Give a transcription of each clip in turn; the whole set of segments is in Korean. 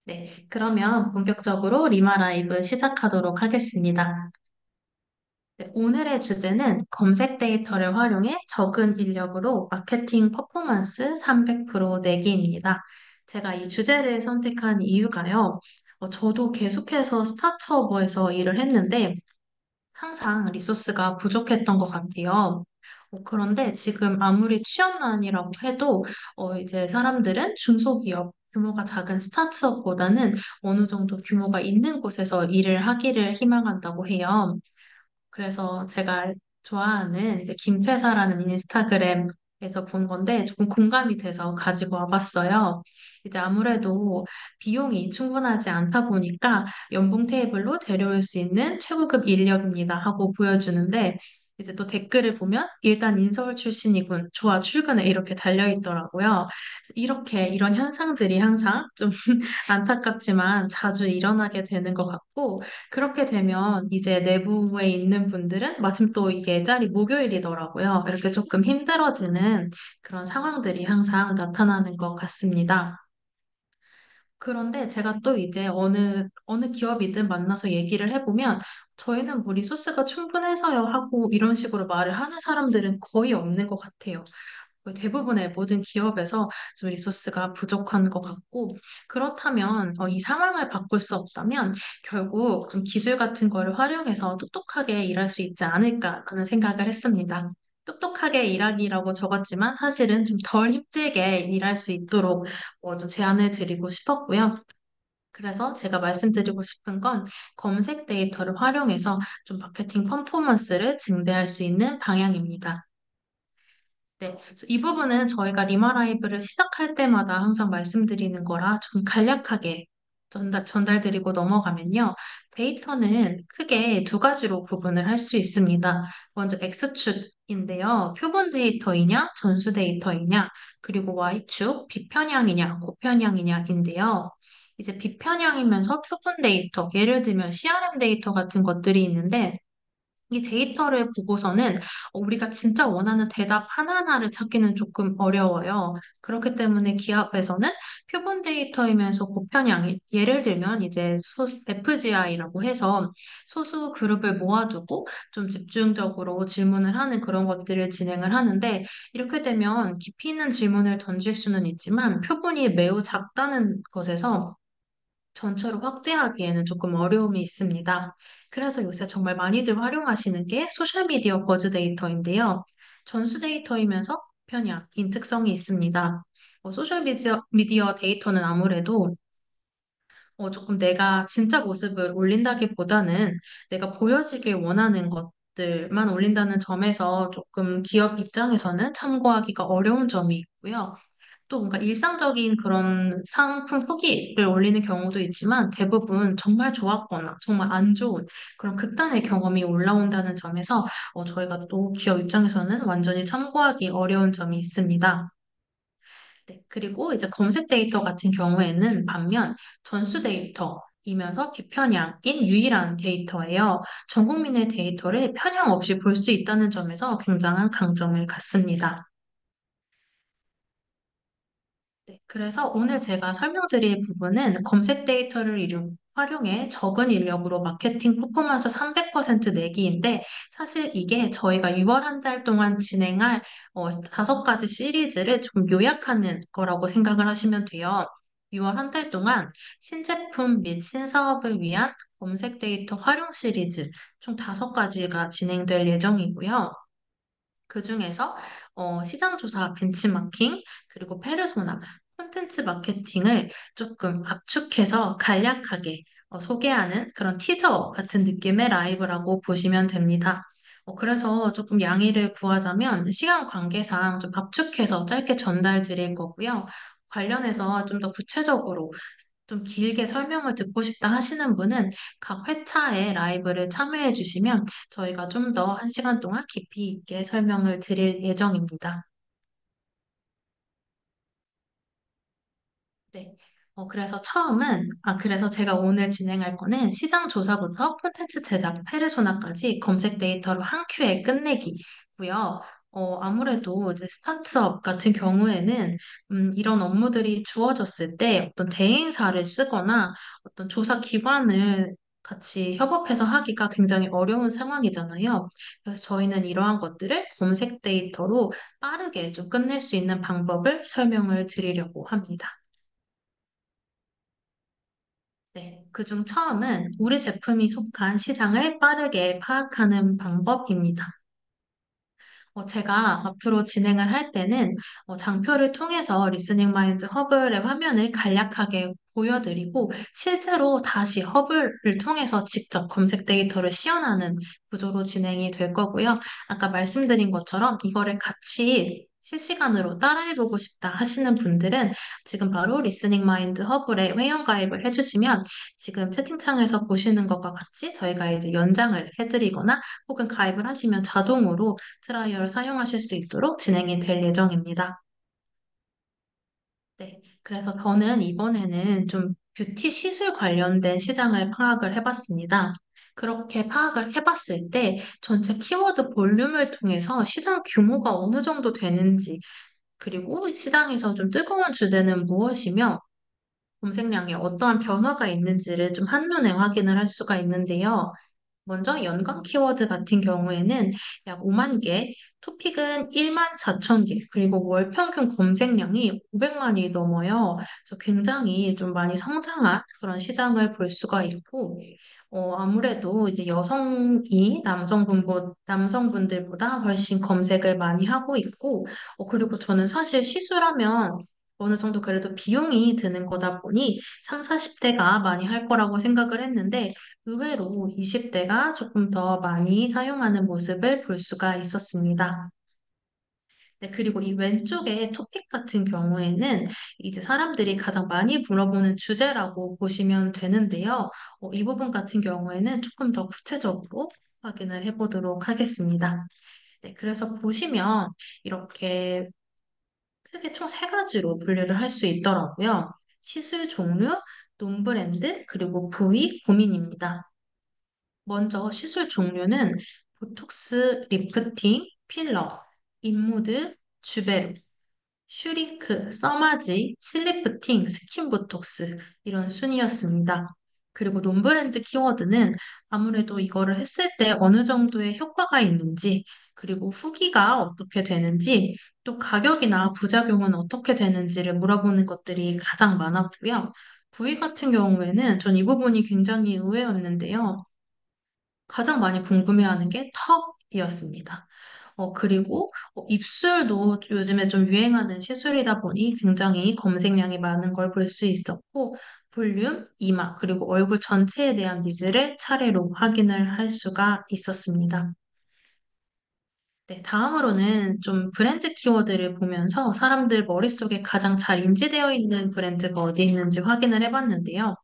네, 그러면 본격적으로 리마 라이브 시작하도록 하겠습니다. 네, 오늘의 주제는 검색 데이터를 활용해 적은 인력으로 마케팅 퍼포먼스 300% 내기입니다. 제가 이 주제를 선택한 이유가요. 저도 계속해서 스타트업에서 일을 했는데 항상 리소스가 부족했던 것 같아요. 그런데 지금 아무리 취업난이라고 해도 이제 사람들은 중소기업, 규모가 작은 스타트업보다는 어느 정도 규모가 있는 곳에서 일을 하기를 희망한다고 해요. 그래서 제가 좋아하는 이제 김퇴사라는 인스타그램에서 본 건데 조금 공감이 돼서 가지고 와봤어요. 이제 아무래도 비용이 충분하지 않다 보니까 연봉 테이블로 데려올 수 있는 최고급 인력입니다 하고 보여주는데 이제 또 댓글을 보면 일단 인서울 출신이군, 좋아, 출근해 이렇게 달려 있더라고요. 이렇게 이런 현상들이 항상 좀 안타깝지만 자주 일어나게 되는 것 같고 그렇게 되면 이제 내부에 있는 분들은 마침 또 이게 짤이 목요일이더라고요. 이렇게 조금 힘들어지는 그런 상황들이 항상 나타나는 것 같습니다. 그런데 제가 또 이제 어느 기업이든 만나서 얘기를 해보면 저희는 뭐 리소스가 충분해서요 하고 이런 식으로 말을 하는 사람들은 거의 없는 것 같아요. 거의 대부분의 모든 기업에서 좀 리소스가 부족한 것 같고, 그렇다면 이 상황을 바꿀 수 없다면 결국 좀 기술 같은 거를 활용해서 똑똑하게 일할 수 있지 않을까 하는 생각을 했습니다. 똑똑하게 일하기라고 적었지만 사실은 좀 덜 힘들게 일할 수 있도록 좀 제안을 드리고 싶었고요. 그래서 제가 말씀드리고 싶은 건 검색 데이터를 활용해서 좀 마케팅 퍼포먼스를 증대할 수 있는 방향입니다. 네, 그래서 이 부분은 저희가 리마라이브를 시작할 때마다 항상 말씀드리는 거라 좀 간략하게 전달드리고 넘어가면요. 데이터는 크게 두 가지로 구분을 할 수 있습니다. 먼저 X축인데요. 표본 데이터이냐, 전수 데이터이냐, 그리고 Y축, 비편향이냐, 고편향이냐인데요. 이제 비편향이면서 표본 데이터, 예를 들면 CRM 데이터 같은 것들이 있는데, 이 데이터를 보고서는 우리가 진짜 원하는 대답 하나하나를 찾기는 조금 어려워요. 그렇기 때문에 기업에서는 표본 데이터이면서 고편향이, 예를 들면 이제 FGI라고 해서 소수 그룹을 모아두고 좀 집중적으로 질문을 하는 그런 것들을 진행을 하는데 이렇게 되면 깊이 있는 질문을 던질 수는 있지만 표본이 매우 작다는 것에서 전체로 확대하기에는 조금 어려움이 있습니다. 그래서 요새 정말 많이들 활용하시는 게 소셜미디어 버즈 데이터인데요. 전수 데이터이면서 편향인 특성이 있습니다. 소셜미디어 데이터는 아무래도 조금 내가 진짜 모습을 올린다기보다는 내가 보여지길 원하는 것들만 올린다는 점에서 조금 기업 입장에서는 참고하기가 어려운 점이 있고요. 또 뭔가 일상적인 그런 상품 후기를 올리는 경우도 있지만 대부분 정말 좋았거나 정말 안 좋은 그런 극단의 경험이 올라온다는 점에서 저희가 또 기업 입장에서는 완전히 참고하기 어려운 점이 있습니다. 네, 그리고 이제 검색 데이터 같은 경우에는 반면 전수 데이터이면서 비편향인 유일한 데이터예요. 전 국민의 데이터를 편향 없이 볼 수 있다는 점에서 굉장한 강점을 갖습니다. 네, 그래서 오늘 제가 설명드릴 부분은 검색 데이터를 활용해 적은 인력으로 마케팅 퍼포먼스 300% 내기인데 사실 이게 저희가 6월 한 달 동안 진행할 5가지 시리즈를 좀 요약하는 거라고 생각을 하시면 돼요. 6월 한 달 동안 신제품 및 신사업을 위한 검색 데이터 활용 시리즈 총 5가지가 진행될 예정이고요. 그중에서 시장 조사 벤치마킹, 그리고 페르소나, 콘텐츠 마케팅을 조금 압축해서 간략하게 소개하는 그런 티저 같은 느낌의 라이브라고 보시면 됩니다. 그래서 조금 양해를 구하자면 시간 관계상 좀 압축해서 짧게 전달 드릴 거고요. 관련해서 좀 더 구체적으로 좀 길게 설명을 듣고 싶다 하시는 분은 각 회차의 라이브를 참여해 주시면 저희가 좀 더 1시간 동안 깊이 있게 설명을 드릴 예정입니다. 네. 그래서 그래서 제가 오늘 진행할 거는 시장 조사부터 콘텐츠 제작, 페르소나까지 검색 데이터로 한 큐에 끝내기고요. 아무래도 이제 스타트업 같은 경우에는 이런 업무들이 주어졌을 때 어떤 대행사를 쓰거나 어떤 조사 기관을 같이 협업해서 하기가 굉장히 어려운 상황이잖아요. 그래서 저희는 이러한 것들을 검색 데이터로 빠르게 좀 끝낼 수 있는 방법을 설명을 드리려고 합니다. 네, 그중 처음은 우리 제품이 속한 시장을 빠르게 파악하는 방법입니다. 제가 앞으로 진행을 할 때는 장표를 통해서 리스닝 마인드 허블의 화면을 간략하게 보여드리고 실제로 다시 허블을 통해서 직접 검색 데이터를 시연하는 구조로 진행이 될 거고요. 아까 말씀드린 것처럼 이거를 같이 실시간으로 따라해보고 싶다 하시는 분들은 지금 바로 리스닝 마인드 허블에 회원 가입을 해주시면 지금 채팅창에서 보시는 것과 같이 저희가 이제 연장을 해드리거나 혹은 가입을 하시면 자동으로 트라이얼 사용하실 수 있도록 진행이 될 예정입니다. 네. 그래서 저는 이번에는 좀 뷰티 시술 관련된 시장을 파악을 해봤습니다. 그렇게 파악을 해봤을 때 전체 키워드 볼륨을 통해서 시장 규모가 어느 정도 되는지, 그리고 시장에서 좀 뜨거운 주제는 무엇이며 검색량에 어떠한 변화가 있는지를 좀 한눈에 확인을 할 수가 있는데요. 먼저 연관 키워드 같은 경우에는 약 5만 개, 토픽은 1만 4천 개, 그리고 월 평균 검색량이 500만이 넘어요. 그래서 굉장히 좀 많이 성장한 그런 시장을 볼 수가 있고, 아무래도 이제 여성이 남성분들보다 훨씬 검색을 많이 하고 있고, 그리고 저는 사실 시술하면 어느 정도 그래도 비용이 드는 거다 보니 3, 40대가 많이 할 거라고 생각을 했는데, 의외로 20대가 조금 더 많이 사용하는 모습을 볼 수가 있었습니다. 네, 그리고 이 왼쪽에 토픽 같은 경우에는 이제 사람들이 가장 많이 물어보는 주제라고 보시면 되는데요. 이 부분 같은 경우에는 조금 더 구체적으로 확인을 해보도록 하겠습니다. 네, 그래서 보시면 이렇게 크게 총 세 가지로 분류를 할 수 있더라고요. 시술 종류, 논브랜드, 그리고 부위, 고민입니다. 먼저 시술 종류는 보톡스, 리프팅, 필러, 인무드, 주베르, 슈링크, 써마지, 슬리프팅, 스킨보톡스 이런 순이었습니다. 그리고 논브랜드 키워드는 아무래도 이거를 했을 때 어느 정도의 효과가 있는지, 그리고 후기가 어떻게 되는지, 또 가격이나 부작용은 어떻게 되는지를 물어보는 것들이 가장 많았고요. 부위 같은 경우에는 전 이 부분이 굉장히 의외였는데요. 가장 많이 궁금해하는 게 턱이었습니다. 그리고 입술도 요즘에 좀 유행하는 시술이다 보니 굉장히 검색량이 많은 걸 볼 수 있었고, 볼륨, 이마, 그리고 얼굴 전체에 대한 니즈를 차례로 확인을 할 수가 있었습니다. 네, 다음으로는 좀 브랜드 키워드를 보면서 사람들 머릿속에 가장 잘 인지되어 있는 브랜드가 어디 있는지 확인을 해봤는데요.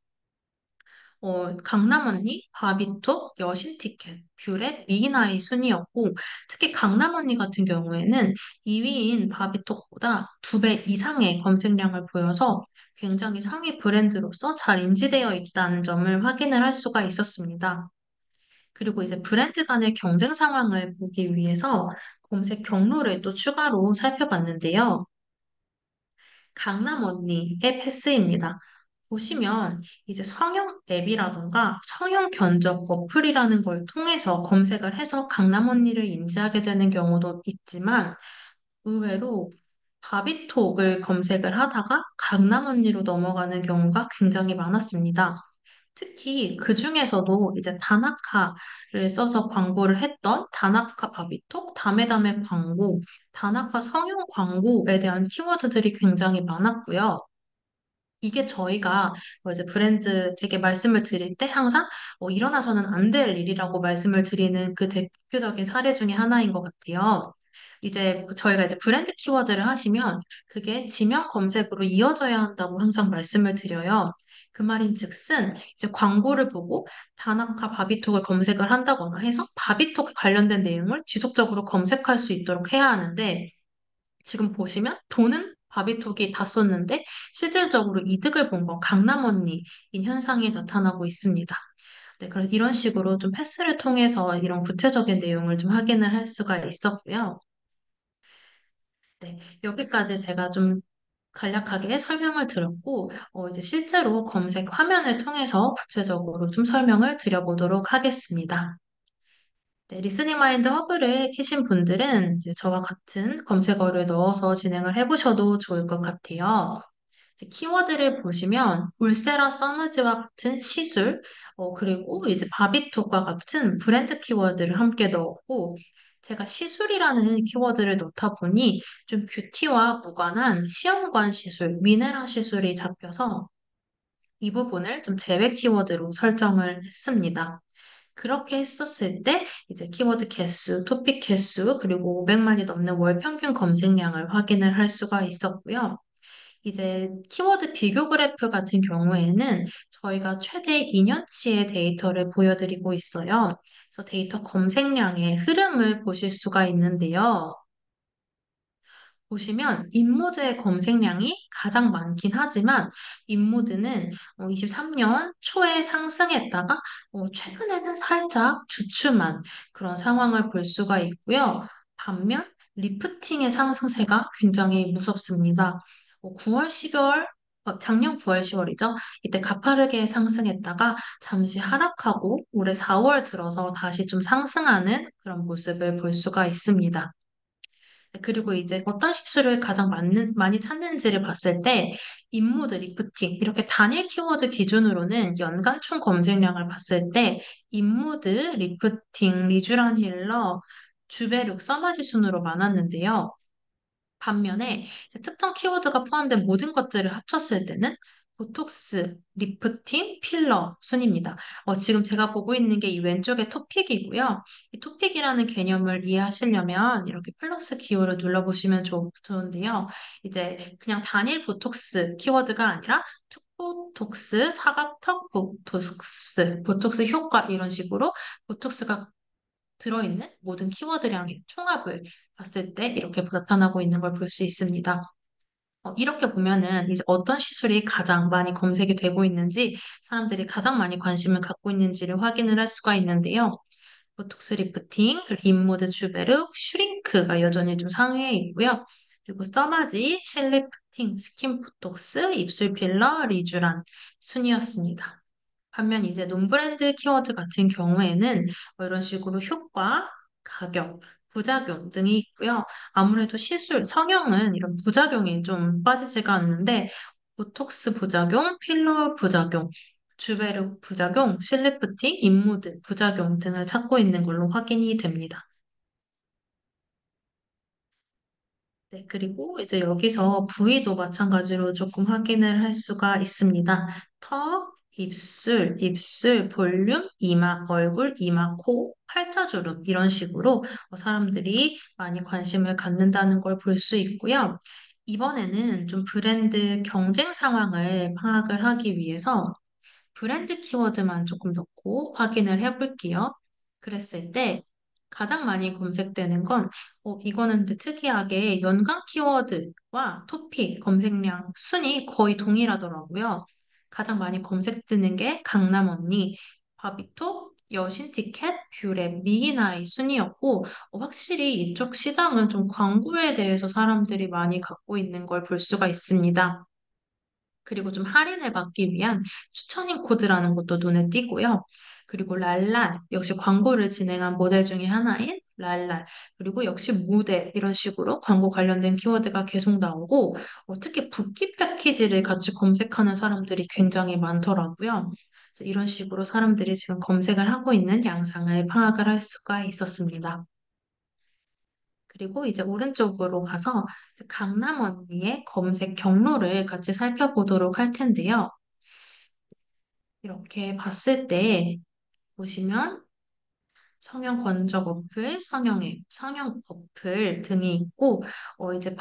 강남 언니, 바비톡, 여신 티켓, 뷰렛, 미나이 순이었고, 특히 강남 언니 같은 경우에는 2위인 바비톡보다 2배 이상의 검색량을 보여서 굉장히 상위 브랜드로서 잘 인지되어 있다는 점을 확인을 할 수가 있었습니다. 그리고 이제 브랜드 간의 경쟁 상황을 보기 위해서 검색 경로를 또 추가로 살펴봤는데요. 강남 언니의 패스입니다. 보시면 이제 성형 앱이라던가 성형 견적 어플이라는 걸 통해서 검색을 해서 강남 언니를 인지하게 되는 경우도 있지만 의외로 바비톡을 검색을 하다가 강남 언니로 넘어가는 경우가 굉장히 많았습니다. 특히 그 중에서도 이제 다나카를 써서 광고를 했던 다나카 바비톡, 다메다메 광고, 다나카 성형 광고에 대한 키워드들이 굉장히 많았고요. 이게 저희가 이제 브랜드에게 말씀을 드릴 때 항상 일어나서는 안 될 일이라고 말씀을 드리는 그 대표적인 사례 중에 하나인 것 같아요. 이제 저희가 이제 브랜드 키워드를 하시면 그게 지명 검색으로 이어져야 한다고 항상 말씀을 드려요. 그 말인즉슨 이제 광고를 보고 다나카 바비톡을 검색을 한다거나 해서 바비톡에 관련된 내용을 지속적으로 검색할 수 있도록 해야 하는데 지금 보시면 돈은 바비톡이 다 썼는데 실질적으로 이득을 본 건 강남 언니인 현상이 나타나고 있습니다. 네, 그래서 이런 식으로 좀 패스를 통해서 이런 구체적인 내용을 좀 확인을 할 수가 있었고요. 네, 여기까지 제가 좀 간략하게 설명을 드렸고, 이제 실제로 검색 화면을 통해서 구체적으로 좀 설명을 드려보도록 하겠습니다. 네, 리스닝 마인드 허브를 키신 분들은 이제 저와 같은 검색어를 넣어서 진행을 해보셔도 좋을 것 같아요. 이제 키워드를 보시면 울세라 서머지와 같은 시술, 그리고 이제 바비톡과 같은 브랜드 키워드를 함께 넣었고, 제가 시술이라는 키워드를 넣다 보니 좀 뷰티와 무관한 시험관 시술, 미네랄 시술이 잡혀서 이 부분을 좀 제외 키워드로 설정을 했습니다. 그렇게 했었을 때 이제 키워드 개수, 토픽 개수, 그리고 500만이 넘는 월 평균 검색량을 확인을 할 수가 있었고요. 이제 키워드 비교 그래프 같은 경우에는 저희가 최대 2년치의 데이터를 보여드리고 있어요. 그래서 데이터 검색량의 흐름을 보실 수가 있는데요. 보시면 인모드의 검색량이 가장 많긴 하지만 인모드는 23년 초에 상승했다가 최근에는 살짝 주춤한 그런 상황을 볼 수가 있고요. 반면 리프팅의 상승세가 굉장히 무섭습니다. 9월, 10월, 작년 9월, 10월이죠. 이때 가파르게 상승했다가 잠시 하락하고 올해 4월 들어서 다시 좀 상승하는 그런 모습을 볼 수가 있습니다. 네, 그리고 이제 어떤 식수를 가장 많이 찾는지를 봤을 때, 인모드, 리프팅, 이렇게 단일 키워드 기준으로는 연간 총 검색량을 봤을 때, 인모드, 리프팅, 리쥬란 힐러, 주베룩, 써마지 순으로 많았는데요. 반면에 이제 특정 키워드가 포함된 모든 것들을 합쳤을 때는 보톡스, 리프팅, 필러 순입니다. 지금 제가 보고 있는 게 이 왼쪽의 토픽이고요. 이 토픽이라는 개념을 이해하시려면 이렇게 플러스 기호를 눌러보시면 좋은데요. 이제 그냥 단일 보톡스 키워드가 아니라 톡보톡스, 사각턱 보톡스, 보톡스 효과 이런 식으로 보톡스가 들어있는 모든 키워드량의 총합을 봤을 때 이렇게 나타나고 있는 걸 볼 수 있습니다. 이렇게 보면은 이제 어떤 시술이 가장 많이 검색이 되고 있는지 사람들이 가장 많이 관심을 갖고 있는지를 확인을 할 수가 있는데요. 보톡스 리프팅, 림모드 주베르, 슈링크가 여전히 좀 상위에 있고요. 그리고 써마지, 실리프팅, 스킨 보톡스, 입술 필러, 리쥬란 순이었습니다. 반면 이제 논브랜드 키워드 같은 경우에는 이런 식으로 효과, 가격, 부작용 등이 있고요. 아무래도 시술, 성형은 이런 부작용이 좀 빠지지가 않는데 보톡스 부작용, 필러 부작용, 주베르 부작용, 실리프팅, 인모드 부작용 등을 찾고 있는 걸로 확인이 됩니다. 네, 그리고 이제 여기서 부위도 마찬가지로 조금 확인을 할 수가 있습니다. 턱, 입술, 볼륨, 이마, 얼굴, 이마, 코, 팔자주름 이런 식으로 사람들이 많이 관심을 갖는다는 걸 볼 수 있고요. 이번에는 좀 브랜드 경쟁 상황을 파악을 하기 위해서 브랜드 키워드만 조금 넣고 확인을 해볼게요. 그랬을 때 가장 많이 검색되는 건 이거는 근데 특이하게 연관 키워드와 토픽 검색량 순이 거의 동일하더라고요. 가장 많이 검색되는 게 강남 언니, 바비톡, 여신 티켓, 뷰랩, 미기나이 순이었고 확실히 이쪽 시장은 좀 광고에 대해서 사람들이 많이 갖고 있는 걸 볼 수가 있습니다. 그리고 좀 할인을 받기 위한 추천인 코드라는 것도 눈에 띄고요. 그리고 랄랄, 역시 광고를 진행한 모델 중에 하나인 랄랄, 그리고 역시 모델, 이런 식으로 광고 관련된 키워드가 계속 나오고, 특히 붓기 패키지를 같이 검색하는 사람들이 굉장히 많더라고요. 그래서 이런 식으로 사람들이 지금 검색을 하고 있는 양상을 파악을 할 수가 있었습니다. 그리고 이제 오른쪽으로 가서 이제 강남 언니의 검색 경로를 같이 살펴보도록 할 텐데요. 이렇게 봤을 때 보시면 성형 건적 어플, 성형 앱, 성형 어플 등이 있고, 이제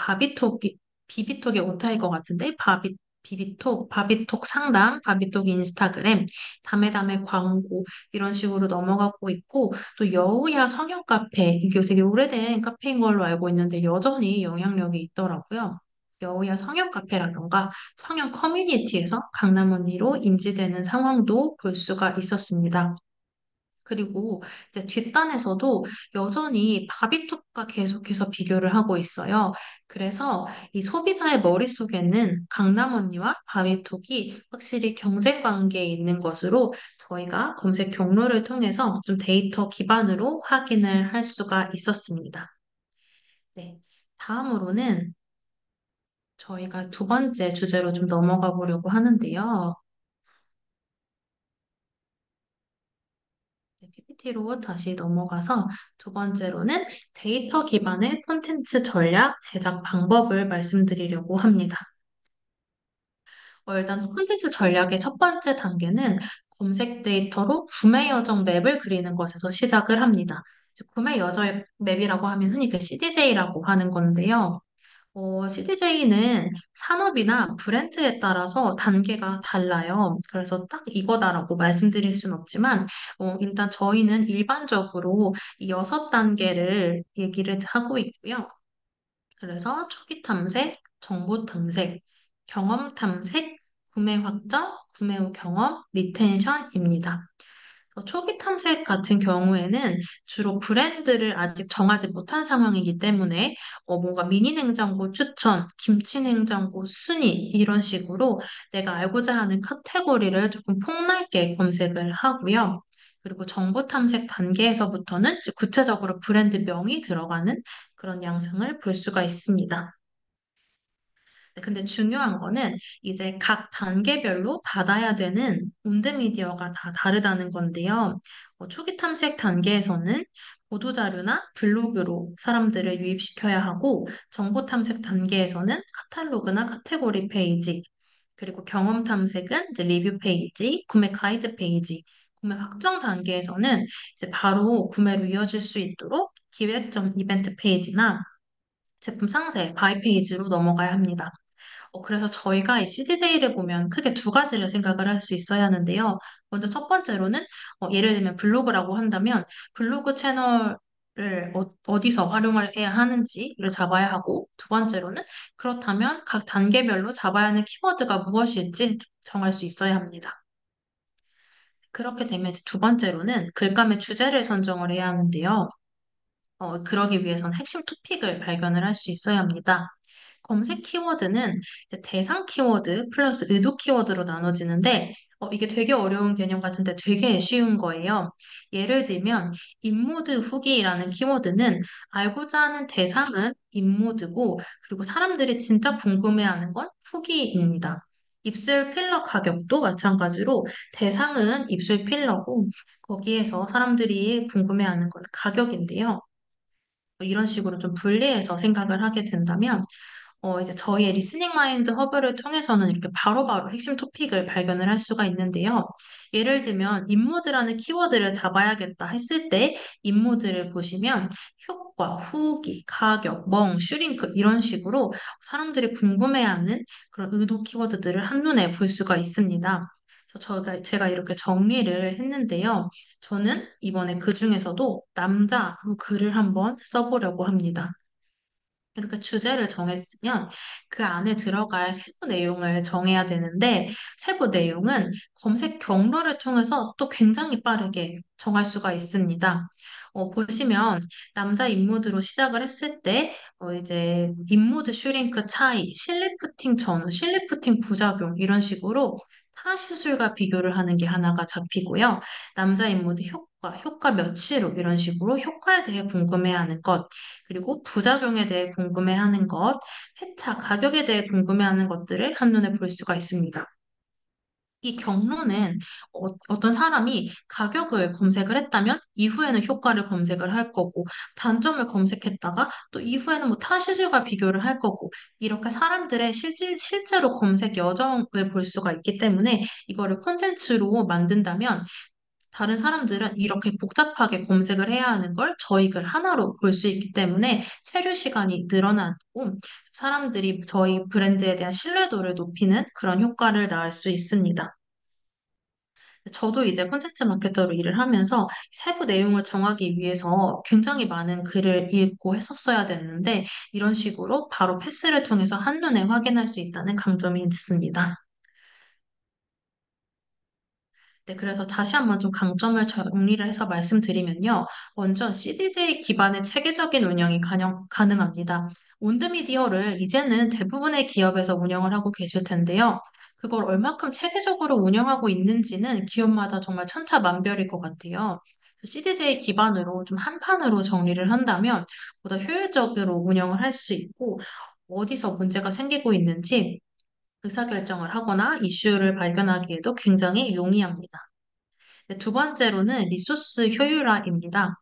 비비톡의 오타일 것 같은데, 바비톡 상담, 바비톡 인스타그램, 다메다메 광고, 이런 식으로 넘어가고 있고, 또 여우야 성형 카페, 이게 되게 오래된 카페인 걸로 알고 있는데, 여전히 영향력이 있더라고요. 여우야 성형 카페라던가 성형 커뮤니티에서 강남 언니로 인지되는 상황도 볼 수가 있었습니다. 그리고 이제 뒷단에서도 여전히 바비톡과 계속해서 비교를 하고 있어요. 그래서 이 소비자의 머릿속에는 강남 언니와 바비톡이 확실히 경쟁 관계에 있는 것으로 저희가 검색 경로를 통해서 좀 데이터 기반으로 확인을 할 수가 있었습니다. 네. 다음으로는 저희가 두 번째 주제로 좀 넘어가 보려고 하는데요. PPT로 다시 넘어가서 두 번째로는 데이터 기반의 콘텐츠 전략 제작 방법을 말씀드리려고 합니다. 일단 콘텐츠 전략의 첫 번째 단계는 검색 데이터로 구매 여정 맵을 그리는 것에서 시작을 합니다. 구매 여정 맵이라고 하면 흔히 그 CDJ라고 하는 건데요. CDJ는 산업이나 브랜드에 따라서 단계가 달라요. 그래서 딱 이거다라고 말씀드릴 수는 없지만, 일단 저희는 일반적으로 이 6단계를 얘기를 하고 있고요. 그래서 초기 탐색, 정보 탐색, 경험 탐색, 구매 확정, 구매 후 경험, 리텐션입니다. 초기 탐색 같은 경우에는 주로 브랜드를 아직 정하지 못한 상황이기 때문에 뭔가 미니 냉장고 추천, 김치 냉장고 순위 이런 식으로 내가 알고자 하는 카테고리를 조금 폭넓게 검색을 하고요. 그리고 정보 탐색 단계에서부터는 이제 구체적으로 브랜드 명이 들어가는 그런 양상을 볼 수가 있습니다. 네, 근데 중요한 거는 이제 각 단계별로 받아야 되는 온드미디어가 다 다르다는 건데요. 초기 탐색 단계에서는 보도자료나 블로그로 사람들을 유입시켜야 하고, 정보 탐색 단계에서는 카탈로그나 카테고리 페이지, 그리고 경험 탐색은 이제 리뷰 페이지, 구매 가이드 페이지, 구매 확정 단계에서는 이제 바로 구매로 이어질 수 있도록 기획전 이벤트 페이지나 제품 상세, 바이 페이지로 넘어가야 합니다. 그래서 저희가 이 CDJ를 보면 크게 두 가지를 생각을 할 수 있어야 하는데요. 먼저 첫 번째로는 예를 들면 블로그라고 한다면 블로그 채널을 어디서 활용을 해야 하는지를 잡아야 하고, 두 번째로는 그렇다면 각 단계별로 잡아야 하는 키워드가 무엇일지 정할 수 있어야 합니다. 그렇게 되면 이제 두 번째로는 글감의 주제를 선정을 해야 하는데요. 그러기 위해서는 핵심 토픽을 발견을 할 수 있어야 합니다. 검색 키워드는 이제 대상 키워드 플러스 의도 키워드로 나눠지는데, 이게 되게 어려운 개념 같은데 되게 쉬운 거예요. 예를 들면 인모드 후기라는 키워드는 알고자 하는 대상은 인모드고, 그리고 사람들이 진짜 궁금해하는 건 후기입니다. 입술 필러 가격도 마찬가지로 대상은 입술 필러고, 거기에서 사람들이 궁금해하는 건 가격인데요. 이런 식으로 좀 분리해서 생각을 하게 된다면, 이제 저희의 리스닝 마인드 허브를 통해서는 이렇게 바로바로 핵심 토픽을 발견을 할 수가 있는데요. 예를 들면, 인모드라는 키워드를 잡아야겠다 했을 때, 인모드를 보시면, 효과, 후기, 가격, 멍, 슈링크, 이런 식으로 사람들이 궁금해하는 그런 의도 키워드들을 한눈에 볼 수가 있습니다. 그래서 제가 이렇게 정리를 했는데요. 저는 이번에 그 중에서도 남자로 글을 한번 써보려고 합니다. 이렇게 주제를 정했으면 그 안에 들어갈 세부 내용을 정해야 되는데, 세부 내용은 검색 경로를 통해서 또 굉장히 빠르게 정할 수가 있습니다. 보시면 남자 인모드로 시작을 했을 때 이제 인모드 슈링크 차이, 실리프팅 전후, 실리프팅 부작용 이런 식으로 타 시술과 비교를 하는 게 하나가 잡히고요. 남자 인모드 효과 며칠 후 이런 식으로 효과에 대해 궁금해하는 것, 그리고 부작용에 대해 궁금해하는 것, 회차, 가격에 대해 궁금해하는 것들을 한눈에 볼 수가 있습니다. 이 경로는 떤 사람이 가격을 검색을 했다면 이후에는 효과를 검색을 할 거고, 단점을 검색했다가 또 이후에는 뭐 타시술과 비교를 할 거고, 이렇게 사람들의 실제로 검색 여정을 볼 수가 있기 때문에 이거를 콘텐츠로 만든다면 다른 사람들은 이렇게 복잡하게 검색을 해야 하는 걸 저희 글 하나로 볼 수 있기 때문에 체류 시간이 늘어나고 사람들이 저희 브랜드에 대한 신뢰도를 높이는 그런 효과를 낳을 수 있습니다. 저도 이제 콘텐츠 마케터로 일을 하면서 세부 내용을 정하기 위해서 굉장히 많은 글을 읽고 했었어야 됐는데, 이런 식으로 바로 패스를 통해서 한눈에 확인할 수 있다는 강점이 있습니다. 네, 그래서 다시 한번 좀 강점을 정리를 해서 말씀드리면요. 먼저 CDJ 기반의 체계적인 운영이 가능합니다. 온드미디어를 이제는 대부분의 기업에서 운영을 하고 계실 텐데요. 그걸 얼마큼 체계적으로 운영하고 있는지는 기업마다 정말 천차만별일 것 같아요. CDJ 기반으로 좀 한 판으로 정리를 한다면 보다 효율적으로 운영을 할 수 있고 어디서 문제가 생기고 있는지 의사결정을 하거나 이슈를 발견하기에도 굉장히 용이합니다. 네, 두 번째로는 리소스 효율화입니다.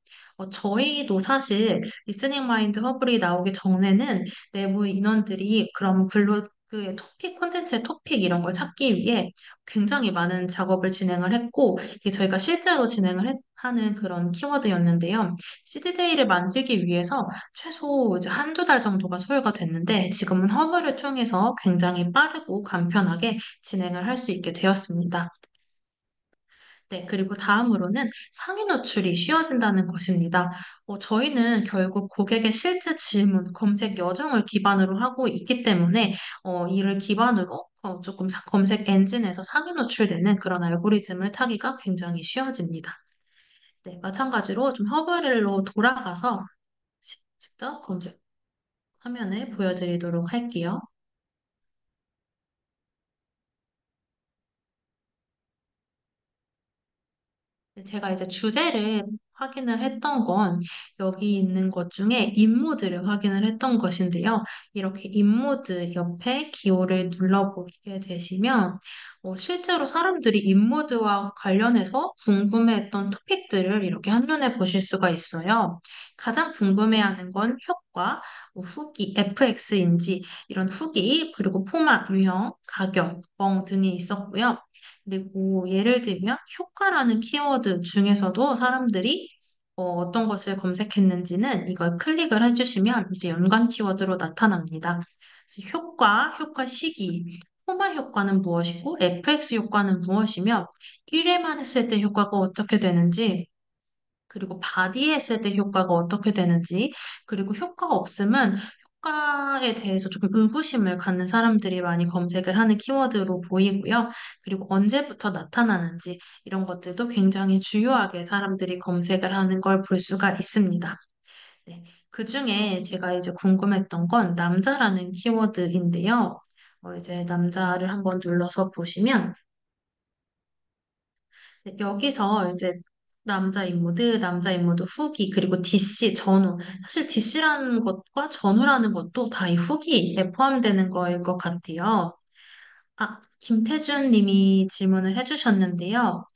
저희도 사실 리스닝 마인드 허블이 나오기 전에는 내부 인원들이 그런 블로그의 토픽, 콘텐츠의 토픽 이런 걸 찾기 위해 굉장히 많은 작업을 진행을 했고, 이게 저희가 실제로 하는 그런 키워드였는데요. CDJ를 만들기 위해서 최소 이제 한두 달 정도가 소요가 됐는데, 지금은 허블을 통해서 굉장히 빠르고 간편하게 진행을 할 수 있게 되었습니다. 네, 그리고 다음으로는 상위 노출이 쉬워진다는 것입니다. 저희는 결국 고객의 실제 질문, 검색 여정을 기반으로 하고 있기 때문에 이를 기반으로 조금 검색 엔진에서 상위 노출되는 그런 알고리즘을 타기가 굉장히 쉬워집니다. 네, 마찬가지로 좀 허브렐로 돌아가서 직접 검색 화면을 보여드리도록 할게요. 네, 제가 이제 주제를 확인을 했던 건 여기 있는 것 중에 인모드를 확인을 했던 것인데요. 이렇게 인모드 옆에 기호를 눌러보게 되시면 실제로 사람들이 인모드와 관련해서 궁금해했던 토픽들을 이렇게 한눈에 보실 수가 있어요. 가장 궁금해하는 건 효과, 후기, FX인지 이런 후기, 그리고 포맷, 유형, 가격, 멍 등이 있었고요. 그리고 예를 들면 효과라는 키워드 중에서도 사람들이 떤 것을 검색했는지는 이걸 클릭을 해주시면 이제 연관 키워드로 나타납니다. 그래서 효과 시기, 포마 효과는 무엇이고 FX 효과는 무엇이며 1회만 했을 때 효과가 어떻게 되는지 그리고 바디에 했을 때 효과가 어떻게 되는지, 그리고 효과가 없으면 효과에 대해서 조금 의구심을 갖는 사람들이 많이 검색을 하는 키워드로 보이고요. 그리고 언제부터 나타나는지 이런 것들도 굉장히 주요하게 사람들이 검색을 하는 걸 볼 수가 있습니다. 네. 그중에 제가 이제 궁금했던 건 남자라는 키워드인데요. 이제 남자를 한번 눌러서 보시면 네, 여기서 이제 남자 인모드 후기, 그리고 DC, 전후. 사실 DC라는 것과 전후라는 것도 다 이 후기에 포함되는 거일 것 같아요. 김태준 님이 질문을 해주셨는데요.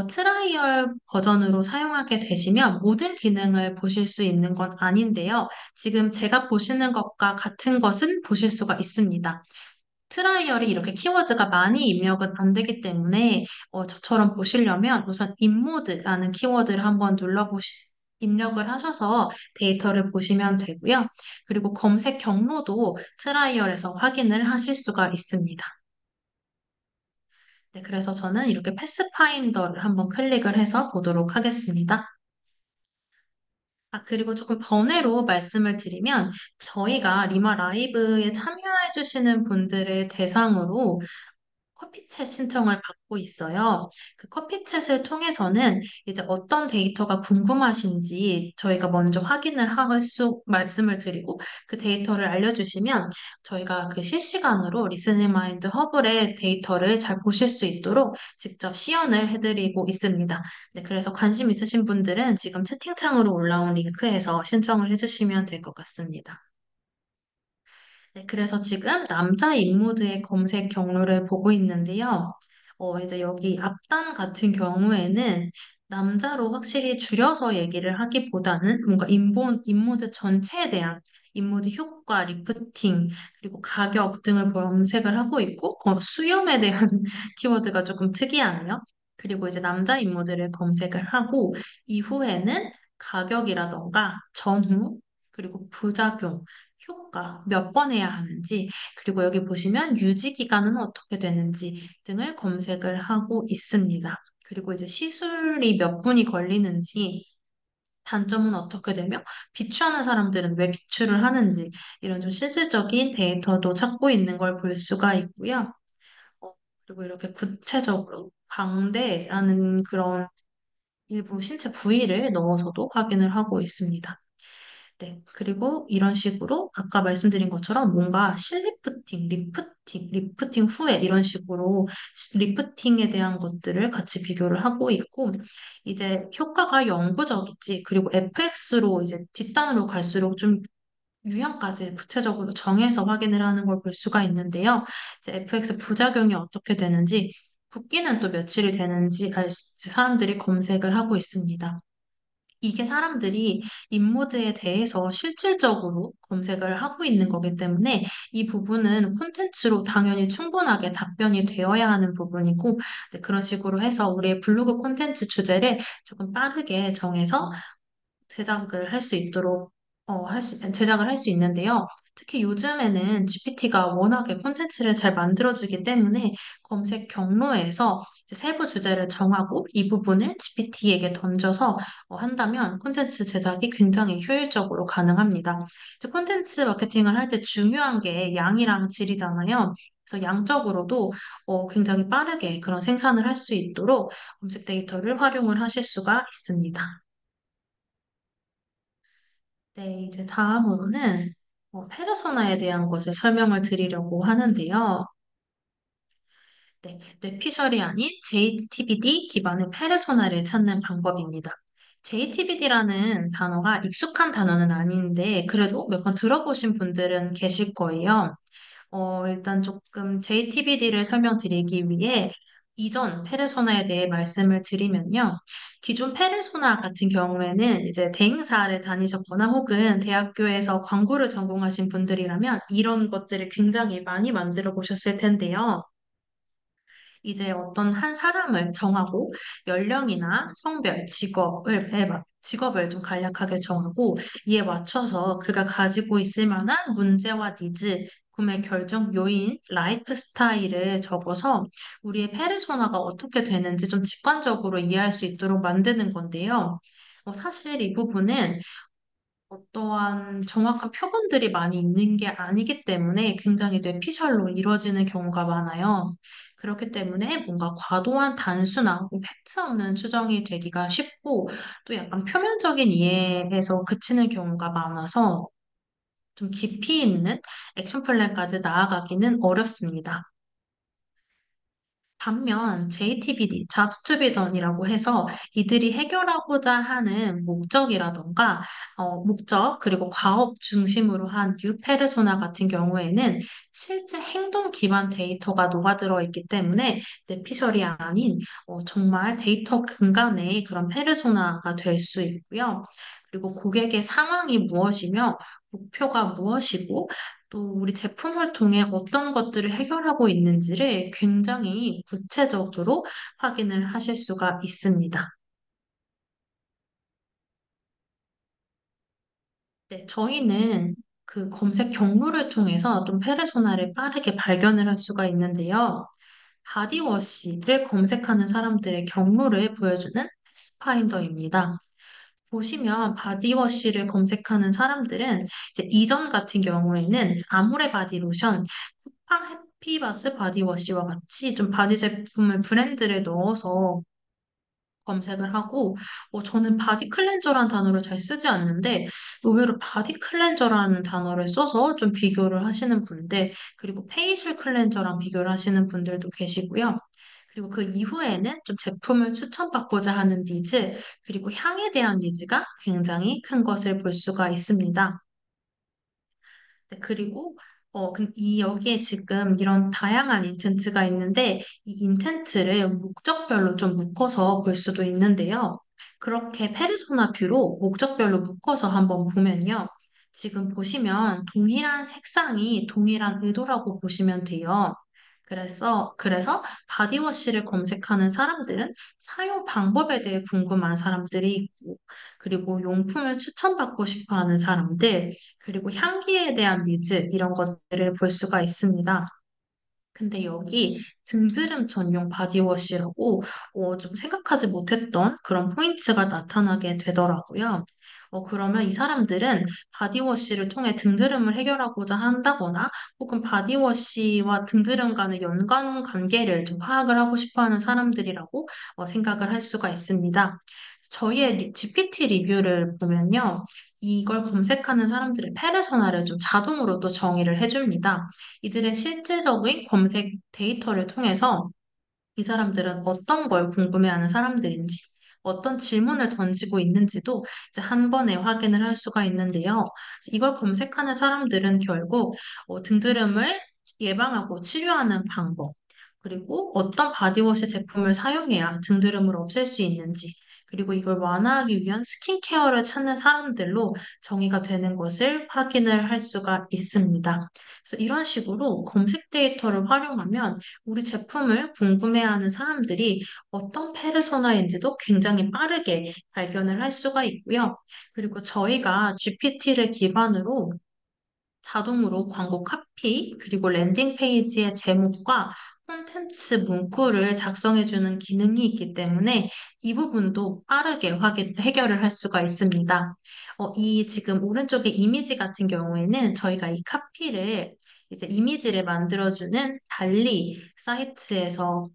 트라이얼 버전으로 사용하게 되시면 모든 기능을 보실 수 있는 건 아닌데요. 지금 제가 보시는 것과 같은 것은 보실 수가 있습니다. 트라이얼이 이렇게 키워드가 많이 입력은 안 되기 때문에 저처럼 보시려면 우선 인모드라는 키워드를 한번 입력을 하셔서 데이터를 보시면 되고요. 그리고 검색 경로도 트라이얼에서 확인을 하실 수가 있습니다. 네, 그래서 저는 이렇게 패스파인더를 한번 클릭을 해서 보도록 하겠습니다. 그리고 조금 번외로 말씀을 드리면 저희가 리마 라이브에 참여해 주시는 분들을 대상으로 커피챗 신청을 받고 있어요. 그 커피챗을 통해서는 이제 어떤 데이터가 궁금하신지 저희가 먼저 확인을 말씀을 드리고 그 데이터를 알려주시면 저희가 그 실시간으로 리스닝 마인드 허블의 데이터를 잘 보실 수 있도록 직접 시연을 해드리고 있습니다. 네, 그래서 관심 있으신 분들은 지금 채팅창으로 올라온 링크에서 신청을 해주시면 될 것 같습니다. 네, 그래서 지금 남자 인모드의 검색 경로를 보고 있는데요. 이제 여기 앞단 같은 경우에는 남자로 확실히 줄여서 얘기를 하기보다는 뭔가 인모드 전체에 대한 인모드 효과, 리프팅, 그리고 가격 등을 검색을 하고 있고, 수염에 대한 키워드가 조금 특이하네요. 그리고 이제 남자 인모드를 검색을 하고, 이후에는 가격이라던가 전후, 그리고 부작용, 효과, 몇 번 해야 하는지, 그리고 여기 보시면 유지 기간은 어떻게 되는지 등을 검색을 하고 있습니다. 그리고 이제 시술이 몇 분이 걸리는지, 단점은 어떻게 되며, 비추하는 사람들은 왜 비추를 하는지, 이런 좀 실질적인 데이터도 찾고 있는 걸 볼 수가 있고요. 어, 그리고 이렇게 구체적으로 광대라는 그런 일부 신체 부위를 넣어서도 확인을 하고 있습니다. 네. 그리고 이런 식으로 아까 말씀드린 것처럼 뭔가 실리프팅, 리프팅 후에 이런 식으로 리프팅에 대한 것들을 같이 비교를 하고 있고, 이제 효과가 영구적이지, 그리고 FX로 이제 뒷단으로 갈수록 좀 유형까지 구체적으로 정해서 확인을 하는 걸 볼 수가 있는데요. 이제 FX 부작용이 어떻게 되는지, 붓기는 또 며칠이 되는지 사람들이 검색을 하고 있습니다. 이게 사람들이 인모드에 대해서 실질적으로 검색을 하고 있는 거기 때문에 이 부분은 콘텐츠로 당연히 충분하게 답변이 되어야 하는 부분이고, 네, 그런 식으로 해서 우리의 블로그 콘텐츠 주제를 조금 빠르게 정해서 제작을 할 수 있도록 제작을 할 수 있는데요. 특히 요즘에는 GPT가 워낙에 콘텐츠를 잘 만들어주기 때문에 검색 경로에서 이제 세부 주제를 정하고 이 부분을 GPT에게 던져서 한다면 콘텐츠 제작이 굉장히 효율적으로 가능합니다. 이제 콘텐츠 마케팅을 할 때 중요한 게 양이랑 질이잖아요. 그래서 양적으로도 굉장히 빠르게 그런 생산을 할 수 있도록 검색 데이터를 활용을 하실 수가 있습니다. 네, 이제 다음으로는 페르소나에 대한 것을 설명을 드리려고 하는데요. 네, 뇌피셜이 아닌 JTBD 기반의 페르소나를 찾는 방법입니다. JTBD라는 단어가 익숙한 단어는 아닌데, 그래도 몇 번 들어보신 분들은 계실 거예요. 일단 조금 JTBD를 설명드리기 위해 이전 페르소나에 대해 말씀을 드리면요. 기존 페르소나 같은 경우에는 이제 대행사를 다니셨거나 혹은 대학교에서 광고를 전공하신 분들이라면 이런 것들을 굉장히 많이 만들어 보셨을 텐데요. 이제 어떤 한 사람을 정하고 연령이나 성별, 직업을 좀 간략하게 정하고 이에 맞춰서 그가 가지고 있을 만한 문제와 니즈, 구매 결정 요인, 라이프 스타일을 적어서 우리의 페르소나가 어떻게 되는지 좀 직관적으로 이해할 수 있도록 만드는 건데요. 사실 이 부분은 어떠한 정확한 표본들이 많이 있는 게 아니기 때문에 굉장히 뇌피셜로 이루어지는 경우가 많아요. 그렇기 때문에 뭔가 과도한 단순한 팩트 없는 추정이 되기가 쉽고 또 약간 표면적인 이해에서 그치는 경우가 많아서 좀 깊이 있는 액션 플랜까지 나아가기는 어렵습니다. 반면 JTBD, Jobs to be done이라고 해서 이들이 해결하고자 하는 목적이라던가 목적 그리고 과업 중심으로 한 뉴페르소나 같은 경우에는 실제 행동 기반 데이터가 녹아들어 있기 때문에 뇌피셜이 아닌 정말 데이터 근간의 그런 페르소나가 될 수 있고요. 그리고 고객의 상황이 무엇이며 목표가 무엇이고 또 우리 제품을 통해 어떤 것들을 해결하고 있는지를 굉장히 구체적으로 확인을 하실 수가 있습니다. 네, 저희는 그 검색 경로를 통해서 좀 페르소나를 빠르게 발견을 할 수가 있는데요. 바디워시를 검색하는 사람들의 경로를 보여주는 패스파인더입니다. 보시면 바디워시를 검색하는 사람들은 이제 이전 같은 경우에는 아모레 바디로션, 쿠팡 해피바스 바디워시와 같이 좀 바디 제품을 브랜드를 넣어서 검색을 하고, 저는 바디 클렌저라는 단어를 잘 쓰지 않는데, 의외로 바디 클렌저라는 단어를 써서 좀 비교를 하시는 분들, 그리고 페이셜 클렌저랑 비교를 하시는 분들도 계시고요. 그리고 그 이후에는 좀 제품을 추천받고자 하는 니즈, 그리고 향에 대한 니즈가 굉장히 큰 것을 볼 수가 있습니다. 네, 그리고 여기에 지금 이런 다양한 인텐트가 있는데 이 인텐트를 목적별로 좀 묶어서 볼 수도 있는데요. 그렇게 페르소나 뷰로 목적별로 묶어서 한번 보면요. 지금 보시면 동일한 색상이 동일한 의도라고 보시면 돼요. 그래서 바디워시를 검색하는 사람들은 사용 방법에 대해 궁금한 사람들이 있고, 그리고 용품을 추천받고 싶어 하는 사람들, 그리고 향기에 대한 니즈, 이런 것들을 볼 수가 있습니다. 근데 여기 등드름 전용 바디워시라고 좀 생각하지 못했던 그런 포인트가 나타나게 되더라고요. 그러면 이 사람들은 바디워시를 통해 등드름을 해결하고자 한다거나 혹은 바디워시와 등드름 간의 연관 관계를 좀 파악을 하고 싶어 하는 사람들이라고 생각을 할 수가 있습니다. 저희의 GPT 리뷰를 보면요. 이걸 검색하는 사람들의 페르소나를 좀 자동으로 또 정의를 해줍니다. 이들의 실제적인 검색 데이터를 통해서 이 사람들은 어떤 걸 궁금해하는 사람들인지, 어떤 질문을 던지고 있는지도 이제 한 번에 확인을 할 수가 있는데요. 이걸 검색하는 사람들은 결국 등드름을 예방하고 치료하는 방법, 그리고 어떤 바디워시 제품을 사용해야 등드름을 없앨 수 있는지, 그리고 이걸 완화하기 위한 스킨케어를 찾는 사람들로 정의가 되는 것을 확인을 할 수가 있습니다. 그래서 이런 식으로 검색 데이터를 활용하면 우리 제품을 궁금해하는 사람들이 어떤 페르소나인지도 굉장히 빠르게 발견을 할 수가 있고요. 그리고 저희가 GPT를 기반으로 자동으로 광고 카피, 그리고 랜딩 페이지의 제목과 콘텐츠 문구를 작성해주는 기능이 있기 때문에 이 부분도 빠르게 해결을 할 수가 있습니다. 이 지금 오른쪽에 이미지 같은 경우에는 저희가 이 카피를 이제 이미지를 만들어주는 달리 사이트에서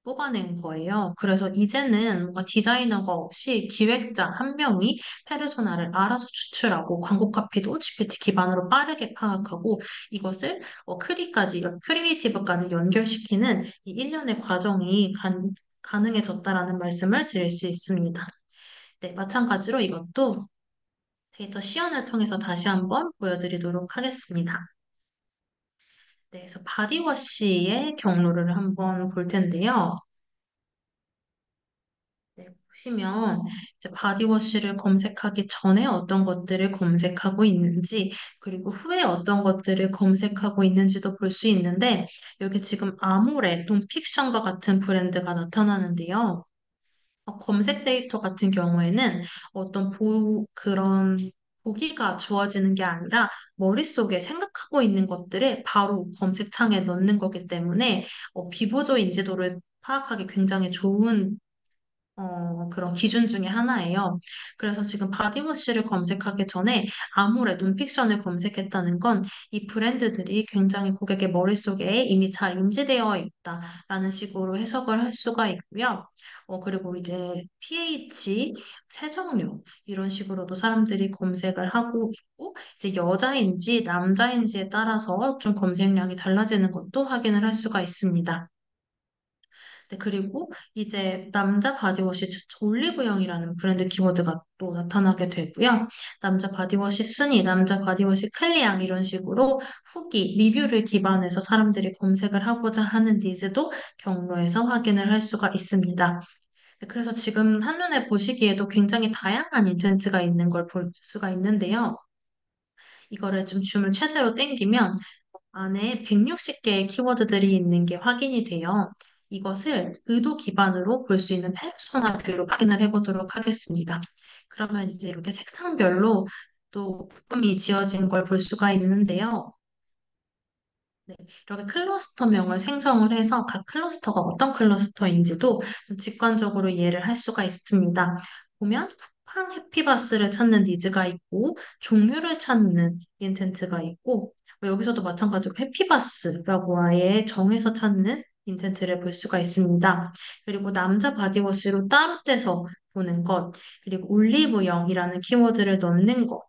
뽑아낸 거예요. 그래서 이제는 뭔가 디자이너가 없이 기획자 한 명이 페르소나를 알아서 추출하고 광고 카피도 GPT 기반으로 빠르게 파악하고 이것을 크리에이티브까지 연결시키는 이 일련의 과정이 가능해졌다라는 말씀을 드릴 수 있습니다. 네, 마찬가지로 이것도 데이터 시연을 통해서 다시 한번 보여드리도록 하겠습니다. 네, 그래서 바디워시의 경로를 한번 볼 텐데요. 네, 보시면 이제 바디워시를 검색하기 전에 어떤 것들을 검색하고 있는지, 그리고 후에 어떤 것들을 검색하고 있는지도 볼 수 있는데, 여기 지금 아모레, 논픽션과 같은 브랜드가 나타나는데요. 검색 데이터 같은 경우에는 그런 보기가 주어지는 게 아니라 머릿속에 생각하고 있는 것들을 바로 검색창에 넣는 거기 때문에 비보조 인지도를 파악하기 굉장히 좋은 그런 기준 중에 하나예요. 그래서 지금 바디워시를 검색하기 전에 아모레 논픽션을 검색했다는 건 이 브랜드들이 굉장히 고객의 머릿속에 이미 잘 인지되어 있다라는 식으로 해석을 할 수가 있고요. 그리고 이제 pH, 세정력 이런 식으로도 사람들이 검색을 하고 있고 이제 여자인지 남자인지에 따라서 좀 검색량이 달라지는 것도 확인을 할 수가 있습니다. 네, 그리고 이제 남자 바디워시 올리브영이라는 브랜드 키워드가 또 나타나게 되고요. 남자 바디워시 순위, 남자 바디워시 클리앙 이런 식으로 후기, 리뷰를 기반해서 사람들이 검색을 하고자 하는 니즈도 경로에서 확인을 할 수가 있습니다. 네, 그래서 지금 한눈에 보시기에도 굉장히 다양한 인텐트가 있는 걸 볼 수가 있는데요. 이거를 좀 줌을 최대로 당기면 안에 160개의 키워드들이 있는 게 확인이 돼요. 이것을 의도 기반으로 볼 수 있는 페르소나 뷰로 확인을 해보도록 하겠습니다. 그러면 이제 이렇게 색상별로 또 묶음이 지어진 걸 볼 수가 있는데요. 네, 이렇게 클러스터명을 생성을 해서 각 클러스터가 어떤 클러스터인지도 좀 직관적으로 이해를 할 수가 있습니다. 보면 쿠팡 해피바스를 찾는 니즈가 있고 종류를 찾는 인텐트가 있고 여기서도 마찬가지로 해피바스라고 아예 정해서 찾는 인텐트를 볼 수가 있습니다. 그리고 남자 바디워시로 따로 떼서 보는 것, 그리고 올리브영이라는 키워드를 넣는 것,